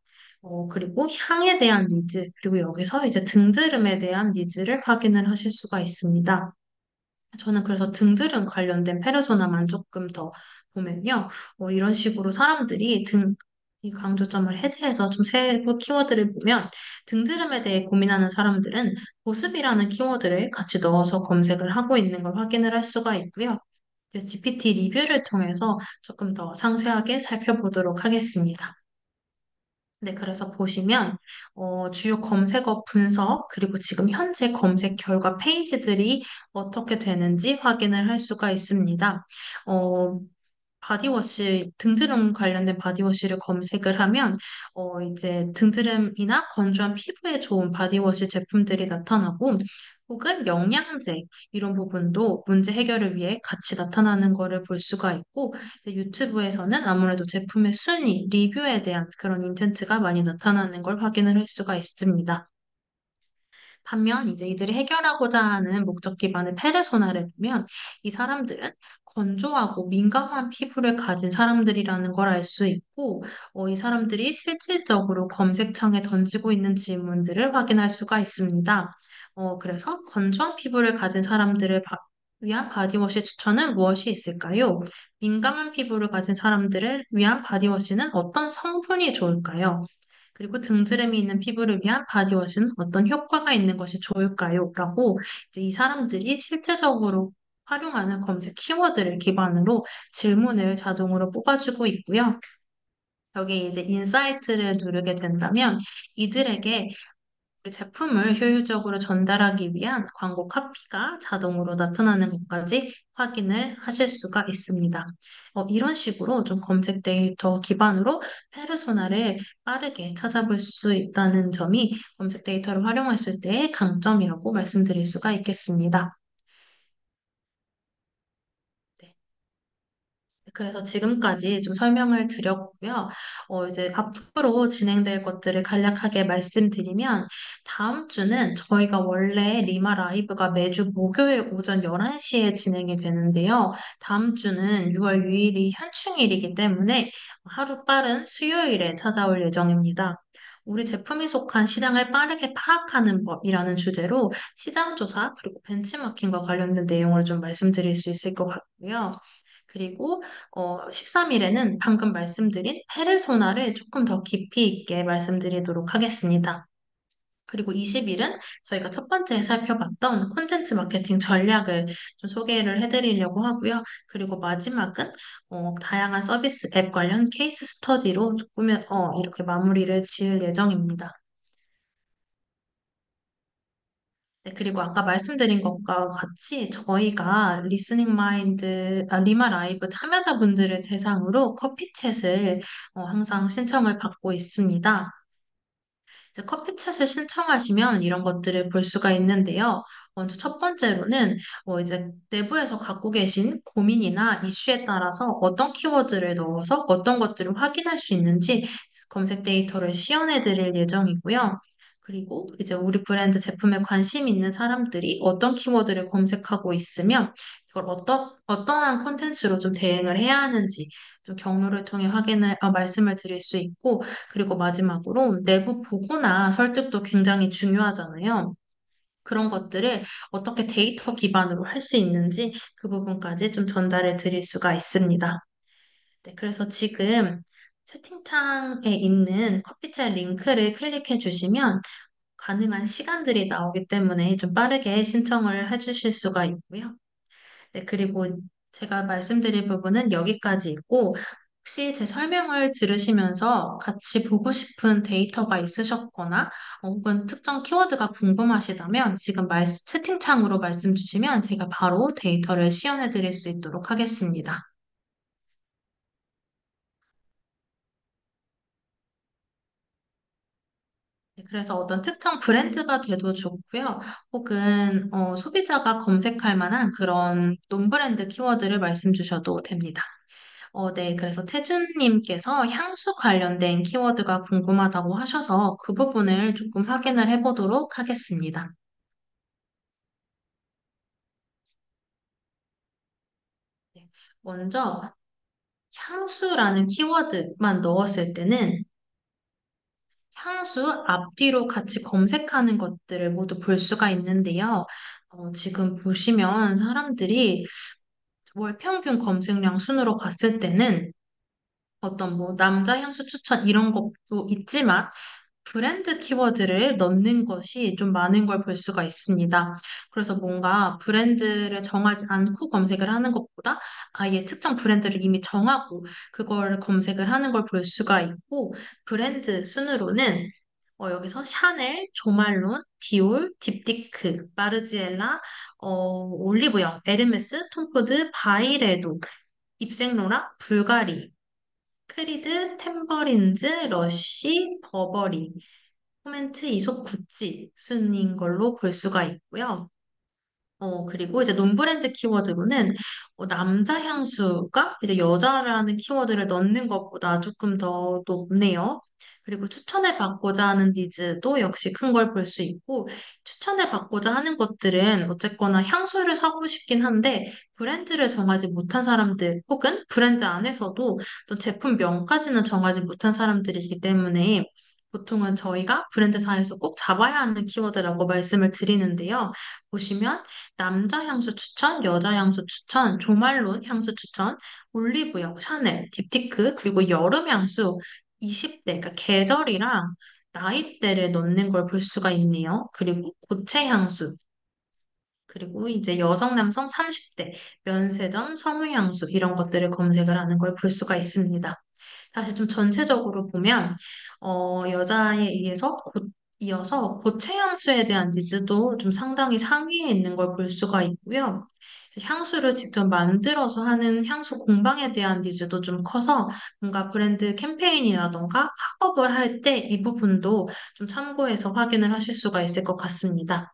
그리고 향에 대한 니즈, 그리고 여기서 이제 등드름에 대한 니즈를 확인을 하실 수가 있습니다. 저는 그래서 등드름 관련된 페르소나만 조금 더 보면요. 이런 식으로 사람들이 이 강조점을 해제해서 좀 세부 키워드를 보면 등드름에 대해 고민하는 사람들은 보습이라는 키워드를 같이 넣어서 검색을 하고 있는 걸 확인을 할 수가 있고요. GPT 리뷰를 통해서 조금 더 상세하게 살펴보도록 하겠습니다. 네, 그래서 보시면 주요 검색어 분석 그리고 지금 현재 검색 결과 페이지들이 어떻게 되는지 확인을 할 수가 있습니다. 어, 바디워시, 등드름 관련된 바디워시를 검색을 하면, 이제 등드름이나 건조한 피부에 좋은 바디워시 제품들이 나타나고, 혹은 영양제, 이런 부분도 문제 해결을 위해 같이 나타나는 것을 볼 수가 있고, 이제 유튜브에서는 아무래도 제품의 순위, 리뷰에 대한 그런 인텐트가 많이 나타나는 걸 확인을 할 수가 있습니다. 반면 이제 이들이 해결하고자 하는 목적 기반의 페르소나를 보면 이 사람들은 건조하고 민감한 피부를 가진 사람들이라는 걸 알 수 있고 이 사람들이 실질적으로 검색창에 던지고 있는 질문들을 확인할 수가 있습니다. 그래서 건조한 피부를 가진 사람들을 위한 바디워시 추천은 무엇이 있을까요? 민감한 피부를 가진 사람들을 위한 바디워시는 어떤 성분이 좋을까요? 그리고 등지름이 있는 피부를 위한 바디워시는 어떤 효과가 있는 것이 좋을까요? 라고 이제 이 사람들이 실제적으로 활용하는 검색 키워드를 기반으로 질문을 자동으로 뽑아주고 있고요. 여기 이제 인사이트를 누르게 된다면 이들에게 우리 제품을 효율적으로 전달하기 위한 광고 카피가 자동으로 나타나는 것까지 확인을 하실 수가 있습니다. 이런 식으로 좀 검색 데이터 기반으로 페르소나를 빠르게 찾아볼 수 있다는 점이 검색 데이터를 활용했을 때의 강점이라고 말씀드릴 수가 있겠습니다. 네. 그래서 지금까지 좀 설명을 드렸고요. 이제 앞으로 진행될 것들을 간략하게 말씀드리면, 다음 주는 저희가 원래 리마 라이브가 매주 목요일 오전 11시에 진행이 되는데요. 다음 주는 6월 6일이 현충일이기 때문에 하루 빠른 수요일에 찾아올 예정입니다. 우리 제품이 속한 시장을 빠르게 파악하는 법이라는 주제로 시장조사 그리고 벤치마킹과 관련된 내용을 좀 말씀드릴 수 있을 것 같고요. 그리고 13일에는 방금 말씀드린 페르소나를 조금 더 깊이 있게 말씀드리도록 하겠습니다. 그리고 20일은 저희가 첫 번째 살펴봤던 콘텐츠 마케팅 전략을 좀 소개를 해드리려고 하고요. 그리고 마지막은 다양한 서비스 앱 관련 케이스 스터디로 조금 이렇게 마무리를 지을 예정입니다. 네, 그리고 아까 말씀드린 것과 같이 저희가 리스닝 마인드, 리마 라이브 참여자분들을 대상으로 커피챗을 항상 신청을 받고 있습니다. 이제 커피챗을 신청하시면 이런 것들을 볼 수가 있는데요. 먼저 첫 번째로는 이제 내부에서 갖고 계신 고민이나 이슈에 따라서 어떤 키워드를 넣어서 어떤 것들을 확인할 수 있는지 검색 데이터를 시연해 드릴 예정이고요. 그리고 이제 우리 브랜드 제품에 관심 있는 사람들이 어떤 키워드를 검색하고 있으면 이걸 어떠한 콘텐츠로 좀 대응을 해야 하는지 좀 경로를 통해 말씀을 드릴 수 있고 그리고 마지막으로 내부 보고나 설득도 굉장히 중요하잖아요. 그런 것들을 어떻게 데이터 기반으로 할 수 있는지 그 부분까지 좀 전달해 드릴 수가 있습니다. 네, 그래서 지금 채팅창에 있는 커피챗 링크를 클릭해 주시면 가능한 시간들이 나오기 때문에 좀 빠르게 신청을 해 주실 수가 있고요. 네, 그리고 제가 말씀드릴 부분은 여기까지 있고, 혹시 제 설명을 들으시면서 같이 보고 싶은 데이터가 있으셨거나, 혹은 특정 키워드가 궁금하시다면 지금 채팅창으로 말씀 주시면 제가 바로 데이터를 시연해 드릴 수 있도록 하겠습니다. 네, 그래서 어떤 특정 브랜드가 돼도 좋고요. 혹은 소비자가 검색할 만한 그런 논브랜드 키워드를 말씀 주셔도 됩니다. 네. 그래서 태준님께서 향수 관련된 키워드가 궁금하다고 하셔서 그 부분을 조금 확인을 해보도록 하겠습니다. 네. 먼저 향수라는 키워드만 넣었을 때는 향수 앞뒤로 같이 검색하는 것들을 모두 볼 수가 있는데요. 지금 보시면 사람들이 월 평균 검색량 순으로 봤을 때는 어떤 뭐 남자 향수 추천 이런 것도 있지만 브랜드 키워드를 넣는 것이 좀 많은 걸 볼 수가 있습니다. 그래서 뭔가 브랜드를 정하지 않고 검색을 하는 것보다 아예 특정 브랜드를 이미 정하고 그걸 검색을 하는 걸 볼 수가 있고 브랜드 순으로는 여기서 샤넬, 조말론, 디올, 딥디크, 마르지엘라, 올리브영, 에르메스, 톰포드, 바이레도 입생로랑 불가리, 크리드, 템버린즈, 러쉬, 버버리, 코멘트, 이솝, 구찌 순인 걸로 볼 수가 있고요. 그리고 이제 논브랜드 키워드로는 남자 향수가 이제 여자라는 키워드를 넣는 것보다 조금 더 높네요. 그리고 추천을 받고자 하는 니즈도 역시 큰 걸 볼 수 있고, 추천을 받고자 하는 것들은 어쨌거나 향수를 사고 싶긴 한데, 브랜드를 정하지 못한 사람들, 혹은 브랜드 안에서도 또 제품명까지는 정하지 못한 사람들이기 때문에, 보통은 저희가 브랜드사에서 꼭 잡아야 하는 키워드라고 말씀을 드리는데요. 보시면 남자 향수 추천, 여자 향수 추천, 조말론 향수 추천, 올리브영, 샤넬, 딥티크, 그리고 여름 향수 20대, 그러니까 계절이랑 나이대를 넣는 걸 볼 수가 있네요. 그리고 고체 향수, 그리고 이제 여성, 남성 30대, 면세점, 섬유향수 이런 것들을 검색을 하는 걸 볼 수가 있습니다. 다시 좀 전체적으로 보면 여자에 이어서 고체 향수에 대한 니즈도 좀 상당히 상위에 있는 걸 볼 수가 있고요. 이제 향수를 직접 만들어서 하는 향수 공방에 대한 니즈도 좀 커서 뭔가 브랜드 캠페인이라던가 팝업을 할 때 이 부분도 좀 참고해서 확인을 하실 수가 있을 것 같습니다.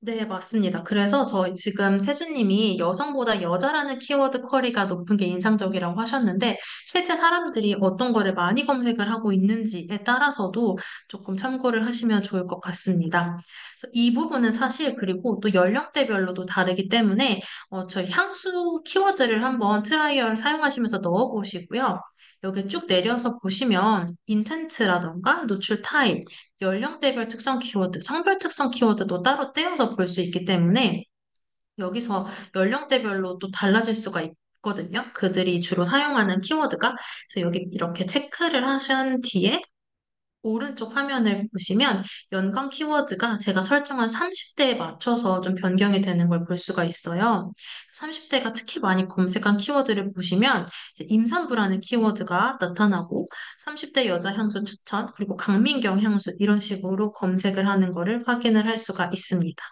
네, 맞습니다. 그래서 저희 지금 태주님이 여성보다 여자라는 키워드 쿼리가 높은 게 인상적이라고 하셨는데, 실제 사람들이 어떤 거를 많이 검색을 하고 있는지에 따라서도 조금 참고를 하시면 좋을 것 같습니다. 그래서 이 부분은 사실 그리고 또 연령대별로도 다르기 때문에 저희 향수 키워드를 한번 트라이얼 사용하시면서 넣어보시고요. 여기 쭉 내려서 보시면 인텐트라던가 노출 타입, 연령대별 특성 키워드, 성별 특성 키워드도 따로 떼어서 볼 수 있기 때문에 여기서 연령대별로 또 달라질 수가 있거든요. 그들이 주로 사용하는 키워드가. 그래서 여기 이렇게 체크를 하신 뒤에 오른쪽 화면을 보시면 연관 키워드가 제가 설정한 30대에 맞춰서 좀 변경이 되는 걸 볼 수가 있어요. 30대가 특히 많이 검색한 키워드를 보시면 이제 임산부라는 키워드가 나타나고 30대 여자 향수 추천 그리고 강민경 향수 이런 식으로 검색을 하는 거를 확인을 할 수가 있습니다.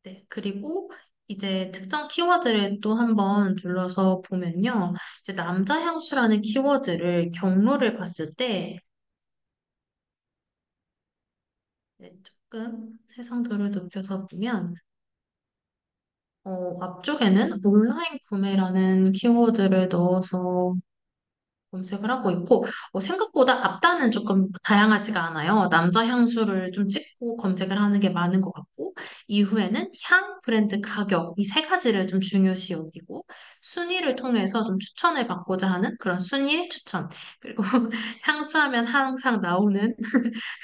네, 그리고 이제 특정 키워드를 또 한번 눌러서 보면요. 이제 남자 향수라는 키워드를 경로를 봤을 때 네, 조금 해상도를 높여서 보면 앞쪽에는 온라인 구매라는 키워드를 넣어서 검색을 하고 있고, 생각보다 앞단은 조금 다양하지가 않아요. 남자 향수를 좀 찍고 검색을 하는 게 많은 것 같고, 이후에는 향, 브랜드, 가격, 이 세 가지를 좀 중요시 여기고, 순위를 통해서 좀 추천을 받고자 하는 그런 순위의 추천. 그리고 향수하면 항상 나오는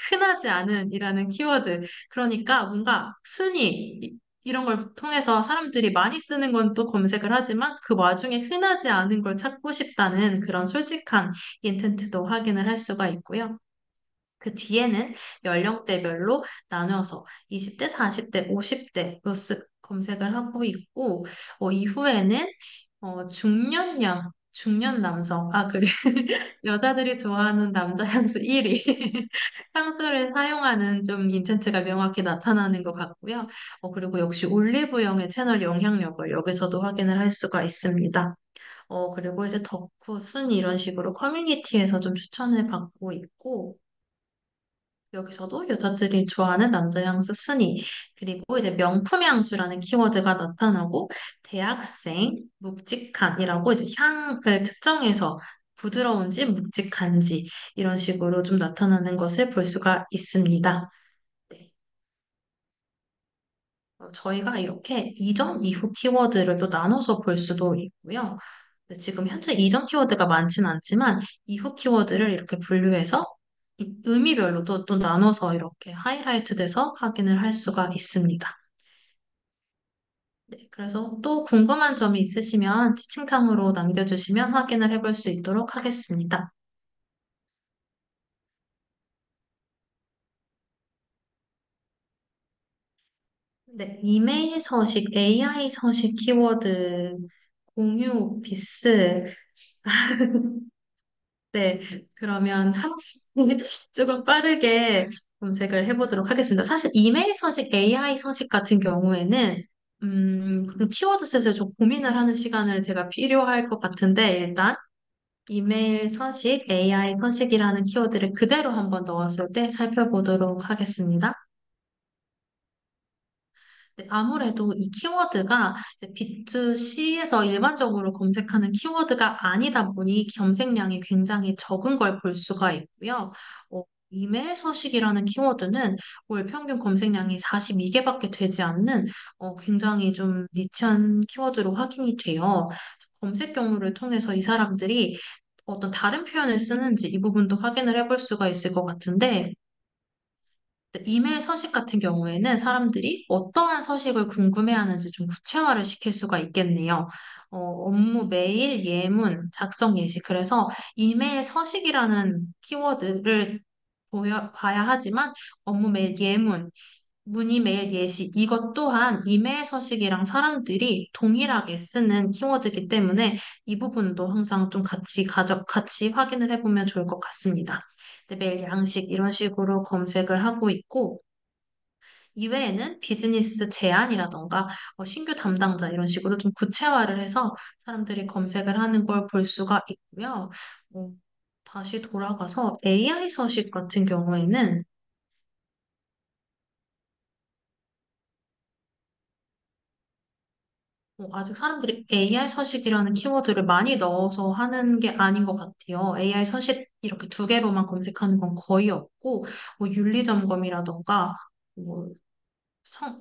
흔하지 않은 이라는 키워드. 그러니까 뭔가 순위, 이런 걸 통해서 사람들이 많이 쓰는 건 또 검색을 하지만 그 와중에 흔하지 않은 걸 찾고 싶다는 그런 솔직한 인텐트도 확인을 할 수가 있고요. 그 뒤에는 연령대별로 나눠서 20대, 40대, 50대 검색을 하고 있고, 이후에는 중년 남성, 그리고 여자들이 좋아하는 남자 향수 1위. 향수를 사용하는 좀 인텐트가 명확히 나타나는 것 같고요. 그리고 역시 올리브영의 채널 영향력을 여기서도 확인을 할 수가 있습니다. 그리고 이제 덕후, 순 이런 식으로 커뮤니티에서 좀 추천을 받고 있고, 여기서도 여자들이 좋아하는 남자 향수 순위, 그리고 이제 명품 향수라는 키워드가 나타나고, 대학생, 묵직한이라고 이제 향을 측정해서 부드러운지 묵직한지 이런 식으로 좀 나타나는 것을 볼 수가 있습니다. 네. 저희가 이렇게 이전, 이후 키워드를 또 나눠서 볼 수도 있고요. 네, 지금 현재 이전 키워드가 많지는 않지만 이후 키워드를 이렇게 분류해서 의미별로 또 나눠서 이렇게 하이라이트 돼서 확인을 할 수가 있습니다. 네, 그래서 또 궁금한 점이 있으시면 채팅창으로 남겨주시면 확인을 해볼 수 있도록 하겠습니다. 네, 이메일 서식, AI 서식 키워드, 공유, 비스. 네, 그러면 한번 조금 빠르게 검색을 해보도록 하겠습니다. 사실 이메일 서식, AI 서식 같은 경우에는 그럼 키워드 셋을 좀 고민을 하는 시간을 제가 필요할 것 같은데, 일단 이메일 서식, AI 서식이라는 키워드를 그대로 한번 넣었을 때 살펴보도록 하겠습니다. 네, 아무래도 이 키워드가 B2C에서 일반적으로 검색하는 키워드가 아니다 보니 검색량이 굉장히 적은 걸 볼 수가 있고요. 이메일 서식이라는 키워드는 월 평균 검색량이 42개밖에 되지 않는 굉장히 좀 니치한 키워드로 확인이 돼요. 검색 경로를 통해서 이 사람들이 어떤 다른 표현을 쓰는지 이 부분도 확인을 해볼 수가 있을 것 같은데, 이메일 서식 같은 경우에는 사람들이 어떠한 서식을 궁금해하는지 좀 구체화를 시킬 수가 있겠네요. 업무 메일, 예문, 작성 예시. 그래서 이메일 서식이라는 키워드를 봐야 하지만 업무 메일, 예문, 문의 메일 예시 이것 또한 이메일 서식이랑 사람들이 동일하게 쓰는 키워드이기 때문에 이 부분도 항상 좀 같이 확인을 해보면 좋을 것 같습니다. 메일 양식 이런 식으로 검색을 하고 있고 이외에는 비즈니스 제안이라던가 신규 담당자 이런 식으로 좀 구체화를 해서 사람들이 검색을 하는 걸 볼 수가 있고요. 어, 다시 돌아가서 AI 서식 같은 경우에는 아직 사람들이 AI 서식이라는 키워드를 많이 넣어서 하는 게 아닌 것 같아요. AI 서식 이렇게 두 개로만 검색하는 건 거의 없고, 윤리 점검이라던가, 뭐,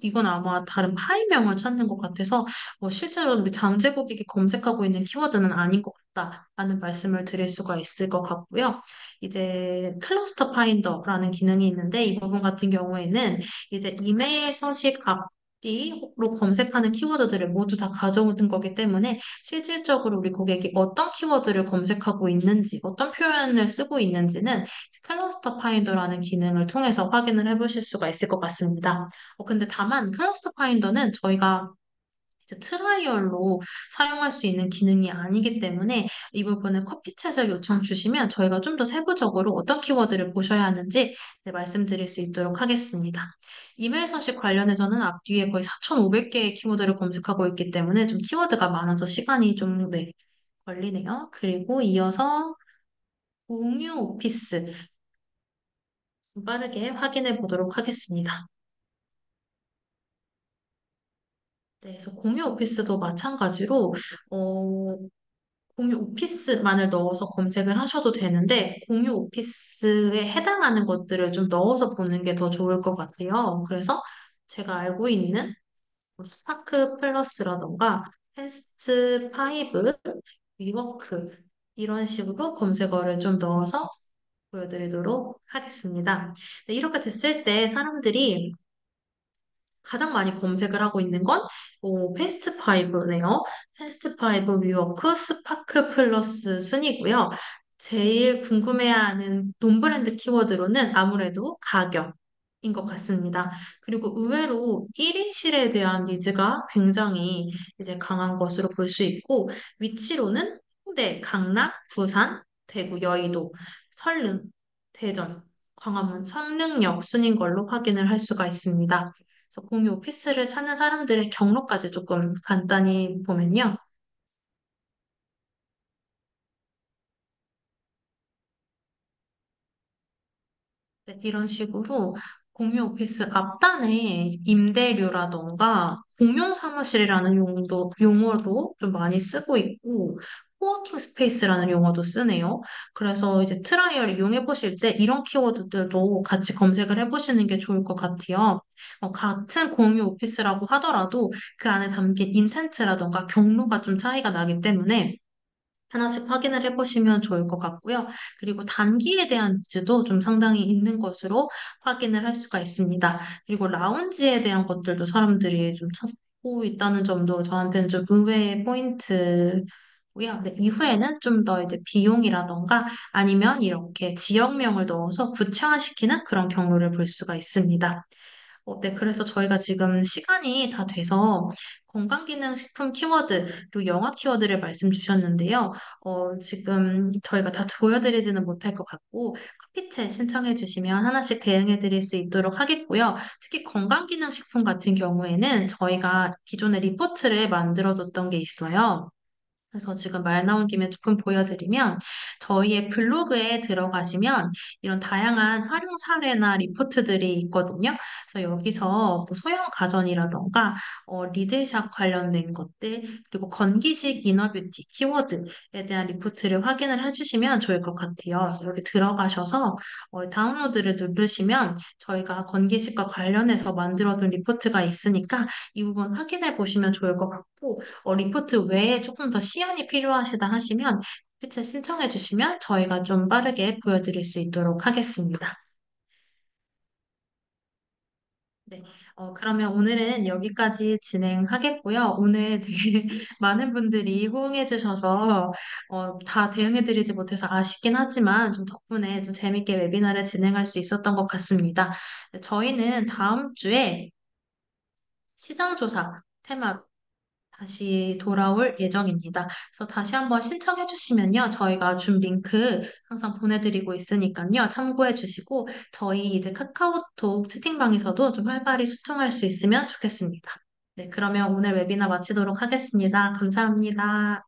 이건 아마 다른 파일명을 찾는 것 같아서, 실제로 우리 장제국이 검색하고 있는 키워드는 아닌 것 같다라는 말씀을 드릴 수가 있을 것 같고요. 이제 클러스터 파인더라는 기능이 있는데, 이 부분 같은 경우에는 이제 이메일 서식 앞뒤로 검색하는 키워드들을 모두 다 가져오는 거기 때문에 실질적으로 우리 고객이 어떤 키워드를 검색하고 있는지, 어떤 표현을 쓰고 있는지는 클러스터 파인더라는 기능을 통해서 확인을 해보실 수가 있을 것 같습니다. 근데 다만 클러스터 파인더는 저희가 이제 트라이얼로 사용할 수 있는 기능이 아니기 때문에 이 부분을 커피챗을 요청 주시면 저희가 좀 더 세부적으로 어떤 키워드를 보셔야 하는지 네, 말씀드릴 수 있도록 하겠습니다. 이메일 서식 관련해서는 앞뒤에 거의 4,500개의 키워드를 검색하고 있기 때문에 좀 키워드가 많아서 시간이 좀 네, 걸리네요. 그리고 이어서 공유 오피스 빠르게 확인해 보도록 하겠습니다. 네, 그래서 공유 오피스도 마찬가지로 어, 공유 오피스만을 넣어서 검색을 하셔도 되는데 공유 오피스에 해당하는 것들을 좀 넣어서 보는 게 더 좋을 것 같아요. 그래서 제가 알고 있는 뭐 스파크 플러스라던가 패스트 5, 위워크 이런 식으로 검색어를 좀 넣어서 보여드리도록 하겠습니다. 네, 이렇게 됐을 때 사람들이 가장 많이 검색을 하고 있는 건 패스트 5네요. 패스트 5 위워크 스파크 플러스 순이고요. 제일 궁금해하는 논브랜드 키워드로는 아무래도 가격인 것 같습니다. 그리고 의외로 1인실에 대한 니즈가 굉장히 이제 강한 것으로 볼 수 있고 위치로는 홍대, 강남, 부산, 대구, 여의도, 설릉, 대전, 광화문, 성능역 순인 걸로 확인을 할 수가 있습니다. 그래서 공유 오피스를 찾는 사람들의 경로까지 조금 간단히 보면요. 네, 이런 식으로 공유 오피스 앞단에 임대료라던가 공용 사무실이라는 용어도 좀 많이 쓰고 있고, 코워킹 스페이스라는 용어도 쓰네요. 그래서 이제 트라이얼 이용해 보실 때 이런 키워드들도 같이 검색을 해 보시는 게 좋을 것 같아요. 같은 공유 오피스라고 하더라도 그 안에 담긴 인텐트라던가 경로가 좀 차이가 나기 때문에 하나씩 확인을 해보시면 좋을 것 같고요. 그리고 단기에 대한 니즈도 좀 상당히 있는 것으로 확인을 할 수가 있습니다. 그리고 라운지에 대한 것들도 사람들이 좀 찾고 있다는 점도 저한테는 좀 의외의 포인트고요. 네, 이후에는 좀 더 이제 비용이라던가 아니면 이렇게 지역명을 넣어서 구체화시키는 그런 경로를 볼 수가 있습니다. 네, 그래서 저희가 지금 시간이 다 돼서 건강기능식품 키워드, 그리고 영화 키워드를 말씀 주셨는데요. 지금 저희가 다 보여드리지는 못할 것 같고, 커피챗 신청해 주시면 하나씩 대응해 드릴 수 있도록 하겠고요. 특히 건강기능식품 같은 경우에는 저희가 기존에 리포트를 만들어 뒀던 게 있어요. 그래서 지금 말 나온 김에 조금 보여드리면 저희의 블로그에 들어가시면 이런 다양한 활용 사례나 리포트들이 있거든요. 그래서 여기서 뭐 소형 가전이라던가 리들샷 관련된 것들 그리고 건기식 이너뷰티 키워드에 대한 리포트를 확인을 해주시면 좋을 것 같아요. 그래서 여기 들어가셔서 다운로드를 누르시면 저희가 건기식과 관련해서 만들어둔 리포트가 있으니까 이 부분 확인해 보시면 좋을 것 같고 리포트 외에 조금 더 시연이 필요하시다 하시면 피체 신청해 주시면 저희가 좀 빠르게 보여드릴 수 있도록 하겠습니다. 네, 그러면 오늘은 여기까지 진행하겠고요. 오늘 되게 많은 분들이 호응해 주셔서 다 대응해 드리지 못해서 아쉽긴 하지만 좀 덕분에 좀 재밌게 웨비나를 진행할 수 있었던 것 같습니다. 네, 저희는 다음 주에 시장조사 테마로 다시 돌아올 예정입니다. 그래서 다시 한번 신청해 주시면요. 저희가 준 링크 항상 보내드리고 있으니까요. 참고해 주시고 저희 이제 카카오톡 채팅방에서도 좀 활발히 소통할 수 있으면 좋겠습니다. 네, 그러면 오늘 웨비나 마치도록 하겠습니다. 감사합니다.